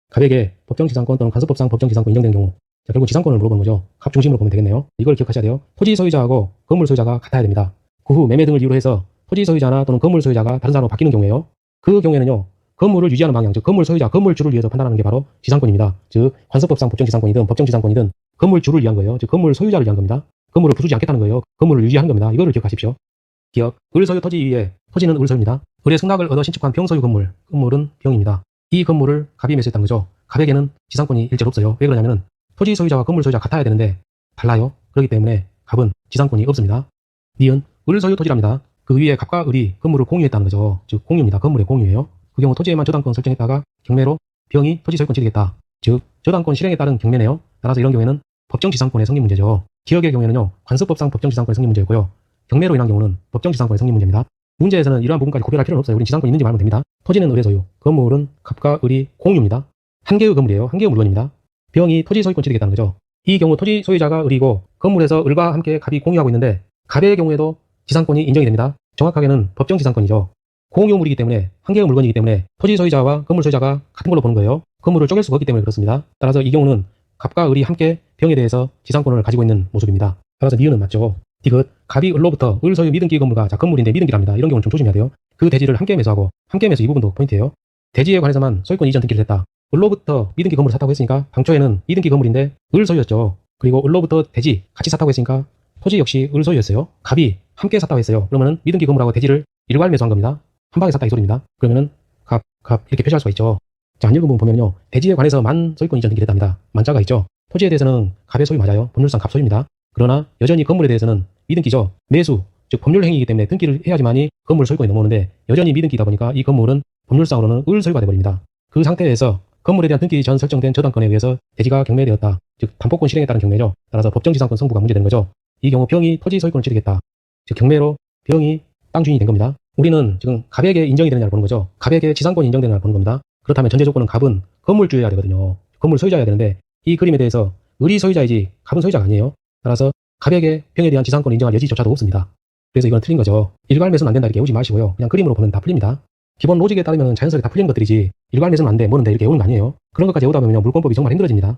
갑에게 법정지상권 또는 간섭법상 법정지상권 인정되는 경우, 자, 결국 지상권을 물어보는 거죠. 갑 중심으로 보면 되겠네요. 이걸 기억하셔야 돼요. 토지 소유자하고 건물 소유자가 같아야 됩니다. 그 후 매매 등을 이유로 해서 토지 소유자나 또는 건물 소유자가 다른 사람으로 바뀌는 경우에요. 그 경우에는요, 건물을 유지하는 방향, 즉 건물 소유자, 건물주를 위해서 판단하는 게 바로 지상권입니다. 즉 관습법상 법정지상권이든 법정지상권이든 건물주를 위한 거예요. 즉 건물 소유자를 위한 겁니다. 건물을 부수지 않겠다는 거예요. 건물을 유지하는 겁니다. 이거를 기억하십시오. 기억. 을 소유 토지 이외에 토지는 을 소유입니다. 을의 승낙을 얻어 신축한 병소유 건물, 건물은 병입니다. 이 건물을 갑이 매수했다는 거죠. 갑에게는 지상권이 일절 없어요. 왜 그러냐면은 토지 소유자와 건물 소유자 같아야 되는데 달라요. 그렇기 때문에 갑은 지상권이 없습니다. 니은 을 소유 토지랍니다. 그 위에 갑과 을이 건물을 공유했다는 거죠. 즉 공유입니다. 건물의 공유예요. 그 경우 토지에만 저당권 설정했다가 경매로 병이 토지 소유권 취득했다. 즉 저당권 실행에 따른 경매네요. 따라서 이런 경우에는 법정지상권의 성립 문제죠. 기억의 경우에는요, 관습법상 법정지상권의 성립 문제였고요. 경매로 인한 경우는 법정지상권의 성립 문제입니다. 문제에서는 이러한 부분까지 구별할 필요는 없어요. 우린 지상권이 있는지 말면 됩니다. 토지는 을의 소유, 건물은 갑과 을이 공유입니다. 한 개의 건물이에요. 한 개의 물건입니다. 병이 토지 소유권 취득했다는 거죠. 이 경우 토지 소유자가 을이고 건물에서 을과 함께 갑이 공유하고 있는데 갑의 경우에도 지상권이 인정이 됩니다. 정확하게는 법정지상권이죠. 공유물이기 때문에 한 개의 물건이기 때문에 토지 소유자와 건물 소유자가 같은 걸로 보는 거예요. 건물을 쪼갤 수가 없기 때문에 그렇습니다. 따라서 이 경우는 갑과 을이 함께 병에 대해서 지상권을 가지고 있는 모습입니다. 따라서 니은은 맞죠. 디귿 갑이 을로부터 을 소유 미등기 건물과 자 건물인데 미등기랍니다. 이런 경우는 좀 조심해야 돼요. 그 대지를 함께 매수하고 함께 매수 이 부분도 포인트예요. 대지에 관해서만 소유권 이전 등기를 했다. 을로부터 미등기 건물을 샀다고 했으니까 당초에는 미등기 건물인데 을 소유였죠. 그리고 을로부터 대지 같이 샀다고 했으니까 토지 역시 을 소유였어요. 갑이 함께 샀다고 했어요. 그러면은 미등기 건물하고 대지를 일괄 매수한 겁니다. 한 방에 샀다 이 소리입니다. 그러면은 갑 이렇게 표시할 수가 있죠. 자, 안 읽은 부분 보면요. 대지에 관해서만 소유권 이전 등기를 했답니다. 만자가 있죠. 토지에 대해서는 갑의 소유 맞아요. 법률상 갑 소유입니다. 그러나 여전히 건물에 대해서는 미등기죠. 매수, 즉 법률 행위이기 때문에 등기를 해야지만이 건물 소유권이 넘어오는데 여전히 미등기다 보니까 이 건물은 법률상으로는 을 소유가 되어버립니다. 그 상태에서 건물에 대한 등기 전 설정된 저당권에 의해서 대지가 경매되었다. 즉 담보권 실행에 따른 경매죠. 따라서 법정지상권 성부가 문제되는 거죠. 이 경우 병이 토지 소유권을 취득했다. 즉 경매로 병이 땅 주인이 된 겁니다. 우리는 지금 갑에게 인정이 되느냐를 보는 거죠. 갑에게 지상권이 인정되느냐를 보는 겁니다. 그렇다면 전제 조건은 갑은 건물주여야 되거든요. 건물 소유자여야 되는데 이 그림에 대해서 을이 소유자이지 갑은 소유자가 아니에요. 따라서 갑에게 병에 대한 지상권을 인정할 여지조차도 없습니다. 그래서 이건 틀린 거죠. 일괄 매수는 안 된다 이렇게 외우지 마시고요. 그냥 그림으로 보면 다 풀립니다. 기본 로직에 따르면 자연스럽게 다 풀리는 것들이지 일괄 매수는 안 돼, 뭐는 돼 이렇게 외우는 거 아니에요. 그런 것까지 외우다 보면 물권법이 정말 힘들어집니다.